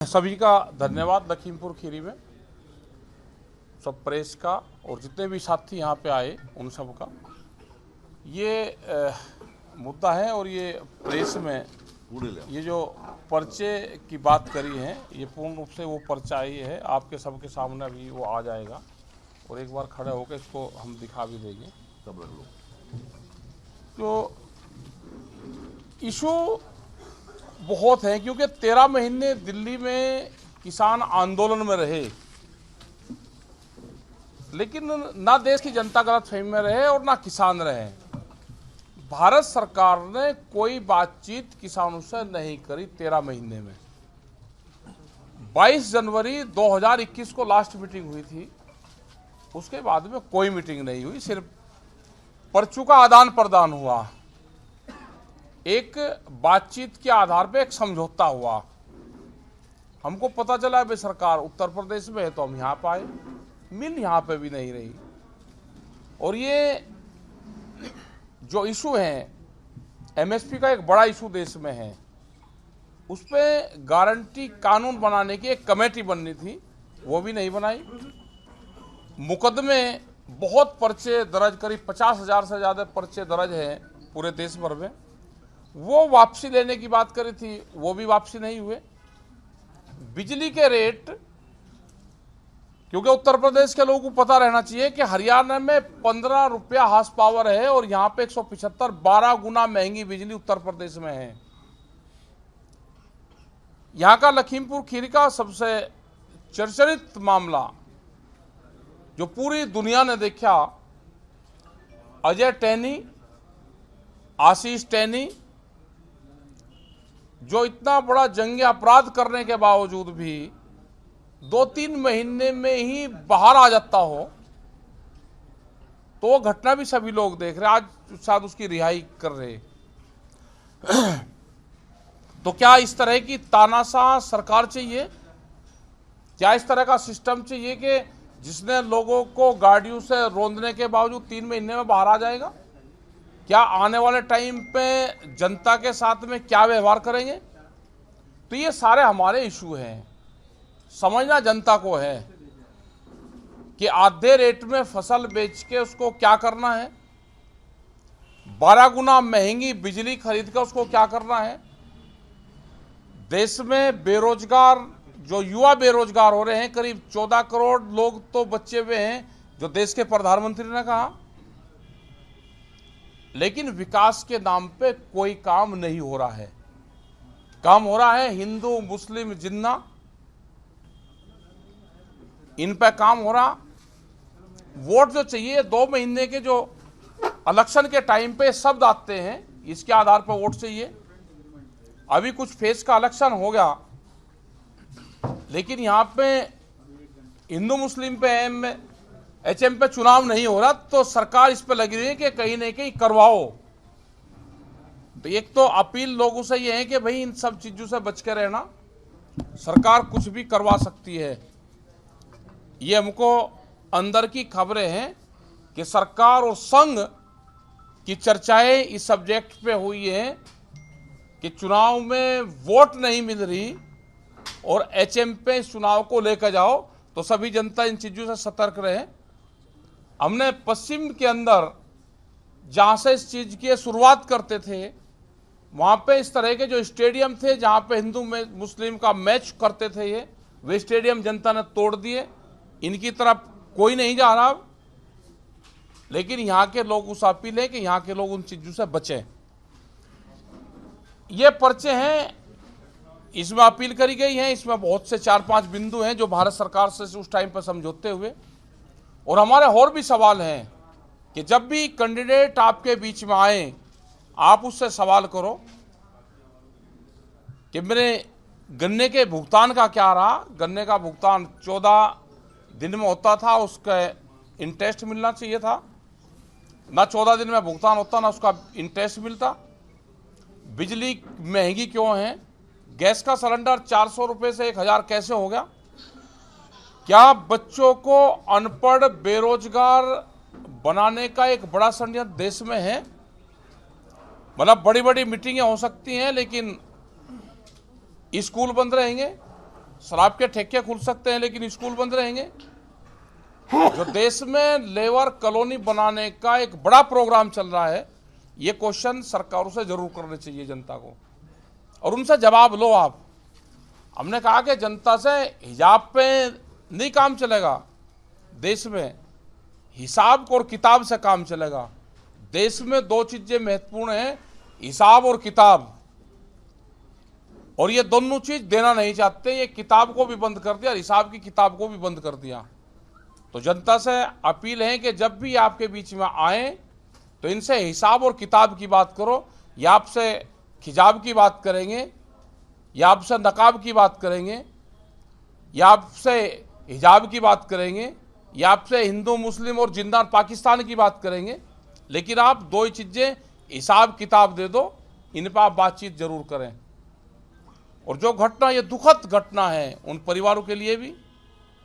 सभी का धन्यवाद। लखीमपुर खीरी में सब प्रेस का और जितने भी साथी यहाँ पे आए उन सब का ये मुद्दा है। और ये प्रेस में ये जो पर्चे की बात करी है ये पूर्ण रूप से वो पर्चा ही है। आपके सबके सामने भी वो आ जाएगा और एक बार खड़े होकर इसको हम दिखा भी देंगे। सब लोग तो इशू बहुत है क्योंकि 13 महीने दिल्ली में किसान आंदोलन में रहे, लेकिन ना देश की जनता गलतफहमी में रहे और ना किसान रहे। भारत सरकार ने कोई बातचीत किसानों से नहीं करी 13 महीने में। 22 जनवरी 2021 को लास्ट मीटिंग हुई थी, उसके बाद में कोई मीटिंग नहीं हुई, सिर्फ पर्चों का आदान प्रदान हुआ। एक बातचीत के आधार पे एक समझौता हुआ। हमको पता चला भाई सरकार उत्तर प्रदेश में है तो हम यहाँ पे आए, मिल यहाँ पे भी नहीं रही। और ये जो इशू है एमएसपी का एक बड़ा इशू देश में है, उस पर गारंटी कानून बनाने की एक कमेटी बननी थी, वो भी नहीं बनाई। मुकदमे बहुत पर्चे दर्ज, करीब 50,000 से ज़्यादा पर्चे दर्ज हैं पूरे देश भर में। वो वापसी लेने की बात करी थी, वो भी वापसी नहीं हुए। बिजली के रेट, क्योंकि उत्तर प्रदेश के लोगों को पता रहना चाहिए कि हरियाणा में 15 रुपया हार्स पावर है और यहां पे 175, 12 गुना महंगी बिजली उत्तर प्रदेश में है। यहां का लखीमपुर खीरी का सबसे चर्चित मामला जो पूरी दुनिया ने देखा, अजय टैनी, आशीष टैनी, जो इतना बड़ा जंगी अपराध करने के बावजूद भी 2-3 महीने में ही बाहर आ जाता हो, तो वो घटना भी सभी लोग देख रहे। आज शायद उसकी रिहाई कर रहे। तो क्या इस तरह की तानाशाह सरकार चाहिए? क्या इस तरह का सिस्टम चाहिए कि जिसने लोगों को गाड़ियों से रौंदने के बावजूद 3 महीने में बाहर आ जाएगा? क्या आने वाले टाइम पे जनता के साथ में क्या व्यवहार करेंगे? तो ये सारे हमारे इशू हैं। समझना जनता को है कि आधे रेट में फसल बेच के उसको क्या करना है, 12 गुना महंगी बिजली खरीद कर उसको क्या करना है। देश में बेरोजगार, जो युवा बेरोजगार हो रहे हैं, करीब 14 करोड़ लोग तो बचे हुए हैं, जो देश के प्रधानमंत्री ने कहा। लेकिन विकास के नाम पे कोई काम नहीं हो रहा है। काम हो रहा है हिंदू मुस्लिम जिन्ना, इन पे काम हो रहा। वोट जो चाहिए 2 महीने के, जो इलेक्शन के टाइम पे शब्द आते हैं, इसके आधार पर वोट चाहिए। अभी कुछ फेज का इलेक्शन हो गया, लेकिन यहाँ पे हिंदू मुस्लिम पे एचएम पे चुनाव नहीं हो रहा, तो सरकार इस पे लगी रही है कि कहीं ना कहीं करवाओ। तो एक तो अपील लोगों से ये है कि भाई इन सब चीजों से बच के रहना, सरकार कुछ भी करवा सकती है। ये हमको अंदर की खबरें हैं कि सरकार और संघ की चर्चाएं इस सब्जेक्ट पे हुई है कि चुनाव में वोट नहीं मिल रही और एचएम पे इस चुनाव को लेकर जाओ, तो सभी जनता इन चीजों से सतर्क रहे। हमने पश्चिम के अंदर जहां से इस चीज की शुरुआत करते थे, वहां पे इस तरह के जो स्टेडियम थे जहां पे हिंदू में मुस्लिम का मैच करते थे, ये वे स्टेडियम जनता ने तोड़ दिए। इनकी तरफ कोई नहीं जा रहा। लेकिन यहाँ के लोग उस अपील है कि यहाँ के लोग उन चीजों से बचें। ये पर्चे हैं, इसमें अपील करी गई है। इसमें बहुत से 4-5 बिंदु हैं जो भारत सरकार से उस टाइम पर समझौते हुए। और हमारे और भी सवाल हैं कि जब भी कैंडिडेट आपके बीच में आए, आप उससे सवाल करो कि मेरे गन्ने के भुगतान का क्या रहा। गन्ने का भुगतान 14 दिन में होता था, उसका इंटरेस्ट मिलना चाहिए था। ना 14 दिन में भुगतान होता, ना उसका इंटरेस्ट मिलता। बिजली महंगी क्यों है? गैस का सिलेंडर 400 रुपये से 1000 कैसे हो गया? क्या बच्चों को अनपढ़ बेरोजगार बनाने का एक बड़ा षड्यंत्र देश में है? मतलब बड़ी बड़ी मीटिंगें हो सकती हैं, लेकिन स्कूल बंद रहेंगे, शराब के ठेके खुल सकते हैं लेकिन स्कूल बंद रहेंगे। जो देश में लेबर कॉलोनी बनाने का एक बड़ा प्रोग्राम चल रहा है, ये क्वेश्चन सरकारों से जरूर करने चाहिए जनता को, और उनसे जवाब लो आप। हमने कहा कि जनता से हिजाब पे नहीं काम चलेगा, देश में हिसाब और किताब से काम चलेगा। देश में दो चीजें महत्वपूर्ण हैं, हिसाब और किताब, और ये दोनों चीज देना नहीं चाहते। ये किताब को भी बंद कर दिया, हिसाब की किताब को भी बंद कर दिया। तो जनता से अपील है कि जब भी आपके बीच में आए तो इनसे हिसाब और किताब की बात करो। या आपसे हिजाब की बात करेंगे, या आपसे नकाब की बात करेंगे, या आपसे हिजाब की बात करेंगे, या आपसे हिंदू मुस्लिम और जिंदा पाकिस्तान की बात करेंगे, लेकिन आप दो ही चीजें हिसाब किताब दे दो, इन पर आप बातचीत जरूर करें। और जो घटना, ये दुखद घटना है उन परिवारों के लिए भी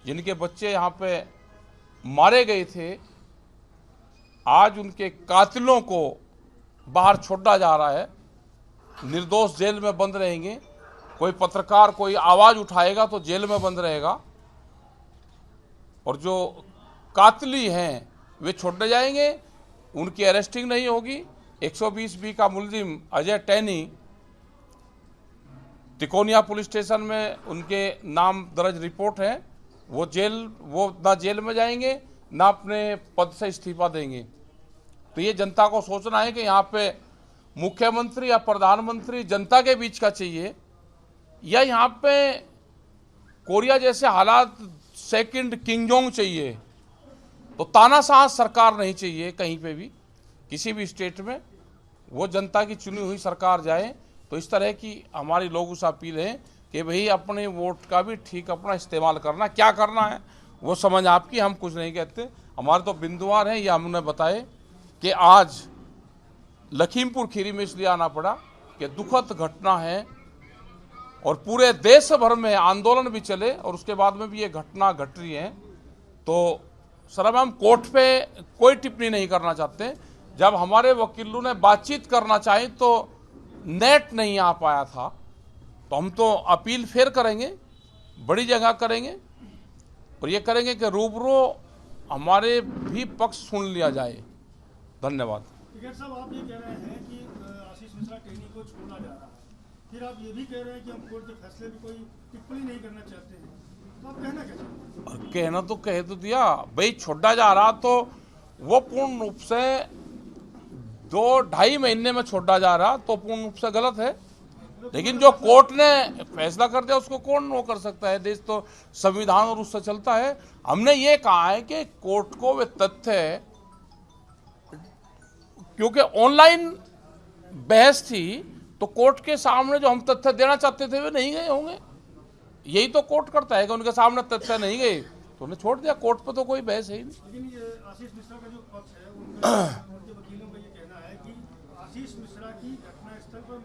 जिनके बच्चे यहाँ पे मारे गए थे। आज उनके कातिलों को बाहर छोड़ा जा रहा है, निर्दोष जेल में बंद रहेंगे। कोई पत्रकार कोई आवाज उठाएगा तो जेल में बंद रहेगा, और जो कातिली हैं वे छोड़े जाएंगे, उनकी अरेस्टिंग नहीं होगी। 120B का मुलजिम अजय टैनी, तिकोनिया पुलिस स्टेशन में उनके नाम दर्ज रिपोर्ट है, वो ना जेल में जाएंगे ना अपने पद से इस्तीफा देंगे। तो ये जनता को सोचना है कि यहाँ पे मुख्यमंत्री या प्रधानमंत्री जनता के बीच का चाहिए, या यहाँ पे कोरिया जैसे हालात सेकंड किंगजोंग चाहिए। तो तानाशाह सरकार नहीं चाहिए कहीं पे भी, किसी भी स्टेट में। वो जनता की चुनी हुई सरकार जाए। तो इस तरह की हमारी लोगों से अपील है कि भाई अपने वोट का भी ठीक अपना इस्तेमाल करना, क्या करना है वो समझ आपकी, हम कुछ नहीं कहते। हमारे तो बिंदुवार हैं, ये हमने बताए कि आज लखीमपुर खीरी में इसलिए आना पड़ा कि दुखद घटना है, और पूरे देश भर में आंदोलन भी चले और उसके बाद में भी ये घटना घट रही है। तो सर हम कोर्ट पे कोई टिप्पणी नहीं करना चाहते। जब हमारे वकीलों ने बातचीत करना चाही तो नेट नहीं आ पाया था, तो हम तो अपील फिर करेंगे, बड़ी जगह करेंगे, और ये करेंगे कि रूबरू हमारे भी पक्ष सुन लिया जाए। धन्यवाद। साहब, आप ये कह रहे हैं कि आशीष मिश्रा टेनी को छोड़ा जा रहा है, फिर आप ये भी कह रहे हैं कि हम कोर्ट के फैसले भी कोई टिप्पणी नहीं करना चाहते हैं, तो आप कहना क्या चाहते हैं? कहना तो कह तो दिया भाई, छोड़ा जा रहा तो वो पूर्ण रूप से 2-2.5 महीने में छोड़ा जा रहा तो पूर्ण रूप से गलत है। लेकिन जो कोर्ट ने फैसला कर दिया उसको कौन वो कर सकता है? देश तो संविधान और उससे चलता है। हमने ये कहा है कि कोर्ट को वे तथ्य, क्योंकि ऑनलाइन बहस थी तो कोर्ट के सामने जो हम तथ्य देना चाहते थे वे नहीं गए होंगे। यही तो कोर्ट करता है कि उनके सामने तथ्य नहीं गए तो उन्हें छोड़ दिया। कोर्ट पे तो कोई बहस है ही नहीं। लेकिन ये आशीष मिश्रा का जो पक्ष है, उनके वकीलों का ये कहना है कि आशीष मिश्रा की घटनास्थल पर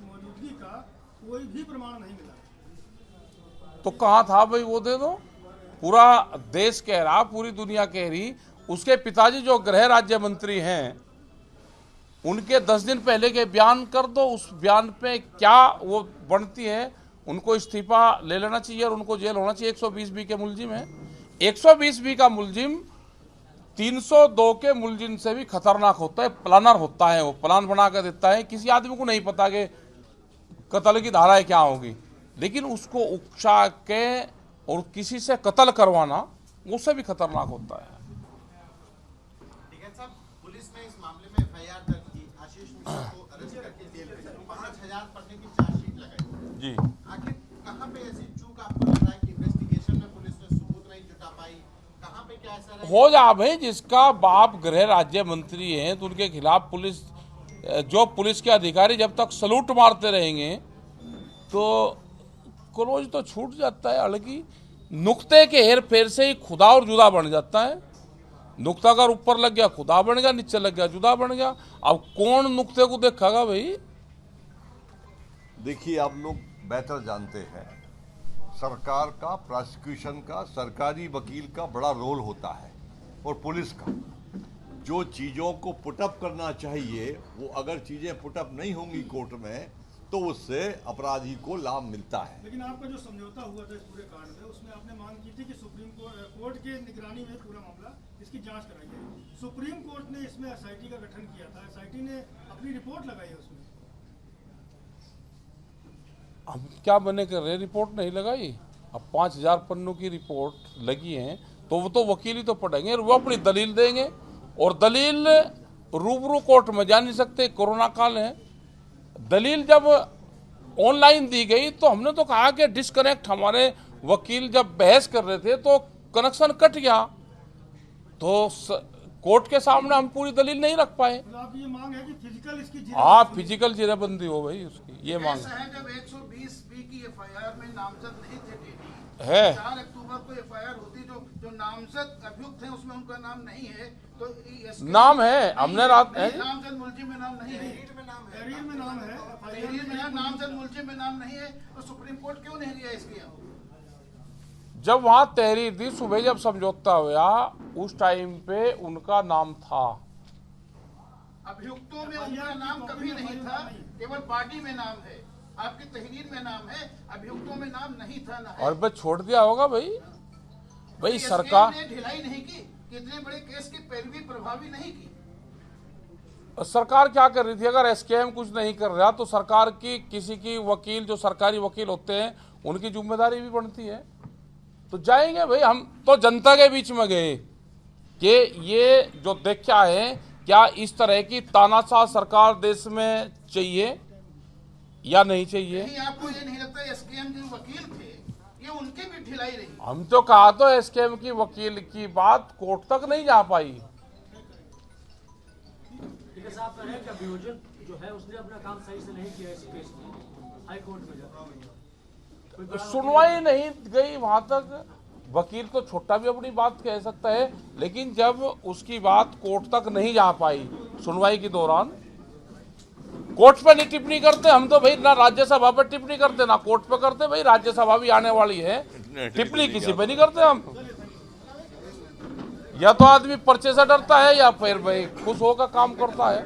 मौजूदगी का कोई भी प्रमाण नहीं मिला। तो कहाँ था भाई, वो दे दो। पूरा देश कह रहा, पूरी दुनिया कह रही, उसके पिताजी जो गृह राज्य मंत्री हैं उनके 10 दिन पहले के बयान कर दो। उस बयान पे क्या वो बनती है, उनको इस्तीफा ले लेना चाहिए और उनको जेल होना चाहिए। 120B के मुलजिम है। 120B का मुलजिम 302 के मुलजिम से भी खतरनाक होता है, प्लानर होता है। वो प्लान बना कर देता है, किसी आदमी को नहीं पता कि कत्ल की धाराएं क्या होगी, लेकिन उसको उकसा के और किसी से कत्ल करवाना उससे भी खतरनाक होता है। पुलिस ने इस मामले में FIR दर्ज की, आशीष मिश्रा को अरेस्ट करके जेल भेजा, 5000 पन्ने की चार्जशीट लगाई जी। आखिर कहां पे ऐसी चूक आपको लग रहा है कि इन्वेस्टिगेशन में पुलिस ने सबूत नहीं जुटा पाई? कहां पे क्या ऐसा हो जा भाई, जिसका बाप गृह राज्य मंत्री है तो उनके खिलाफ पुलिस, जो पुलिस के अधिकारी जब तक सलूट मारते रहेंगे तो क्लोज तो छूट जाता है। अलगी नुक्ते के हेर फेर से ही खुदा और जुदा बन जाता है। नुक्ता अगर ऊपर लग गया खुदा बन गया, नीचे लग गया जुदा बन गया। अब कौन नुक्ते को देखेगा भाई? देखिए, आप लोग बेहतर जानते हैं, सरकार का, प्रोसिक्यूशन का, सरकारी वकील का बड़ा रोल होता है, और पुलिस का। जो चीज़ों को पुटअप करना चाहिए वो अगर चीज़ें पुटअप नहीं होंगी कोर्ट में तो उससे अपराधी को लाभ मिलता है। लेकिन आपका जो समझौता हुआ था इस पूरे कांड में, उसमें आपने मांग की थी कि सुप्रीम कोर्ट के निगरानी में पूरा मामला इसकी जांच कराई जाए। सुप्रीम कोर्ट ने इसमें एसआईटी का गठन किया था, एसआईटी ने अपनी रिपोर्ट लगाई है उसमें। हम क्या बने कर रहे, रिपोर्ट नहीं लगाई। अब 5000 पन्नों की रिपोर्ट लगी है तो वो तो वकील ही तो पढ़ेंगे, वो अपनी दलील देंगे, और दलील रूबरू कोर्ट में जा नहीं सकते, कोरोना काल है। दलील जब ऑनलाइन दी गई तो हमने तो कहा कि डिस्कनेक्ट, हमारे वकील जब बहस कर रहे थे तो कनेक्शन कट गया, तो कोर्ट के सामने हम पूरी दलील नहीं रख पाए। तो आप ये मांग है कि फिजिकल इसकी हाँ, फिजिकल जिराबंदी हो भाई उसकी, ये मांग ऐसा है जब 120B की एफआईआर में नामजद नहीं थे टेडी, है। 4 अक्टूबर को एफआईआर होती, जो नामजद अभियुक्त हैं उसमें उनका नाम नहीं है, तो नाम है, हमने रात है नामजद मुलजिम में नाम नहीं है, तहरीर में नाम है, तहरीर में नामजद मुलजिम में नाम नहीं है, तो सुप्रीम कोर्ट क्यों नहीं लिया इसके यहाँ? जब वहां तहरीर दी, सुबह जब समझौता हुआ उस टाइम पे उनका नाम था। अभियुक्तों में उनका नाम कभी नहीं था, केवल पार्टी में नाम है, आपकी तहरीर में नाम है, अभियुक्तों में नाम नहीं था ना है। और बस छोड़ दिया होगा भाई तो सरकार ने ढिलाई नहीं की, कितने बड़े केस की पैरवी प्रभावी नहीं की। सरकार क्या कर रही थी? अगर एसकेएम कुछ नहीं कर रहा तो सरकार की किसी की वकील, जो सरकारी वकील होते हैं, उनकी जिम्मेदारी भी बनती है। तो जाएंगे भाई, हम तो जनता के बीच में गए कि ये जो देखा है, क्या इस तरह की तानाशाह सरकार देश में चाहिए या नहीं चाहिए? नहीं, आपको ये नहीं लगता एसकेएम जो वकील थे ये उनकी भी ढिलाई रही? हम तो कहा तो एसकेएम की वकील की बात कोर्ट तक नहीं जा पाई। साहब कह रहे हैं कि अभियोजक जो है उसने अपना काम सही से नहीं किया इस केस में, हाई कोर्ट में जाकर सुनवाई नहीं गई वहां तक। वकील तो छोटा भी अपनी बात कह सकता है, लेकिन जब उसकी बात कोर्ट तक नहीं जा पाई सुनवाई के दौरान, कोर्ट पे नहीं टिप्पणी करते हम तो भाई, ना राज्यसभा पे टिप्पणी करते ना कोर्ट पे करते। भाई राज्यसभा भी आने वाली है, टिप्पणी किसी पे नहीं करते हम। या तो आदमी पर्चे से डरता है या फिर भाई खुश होकर काम करता है।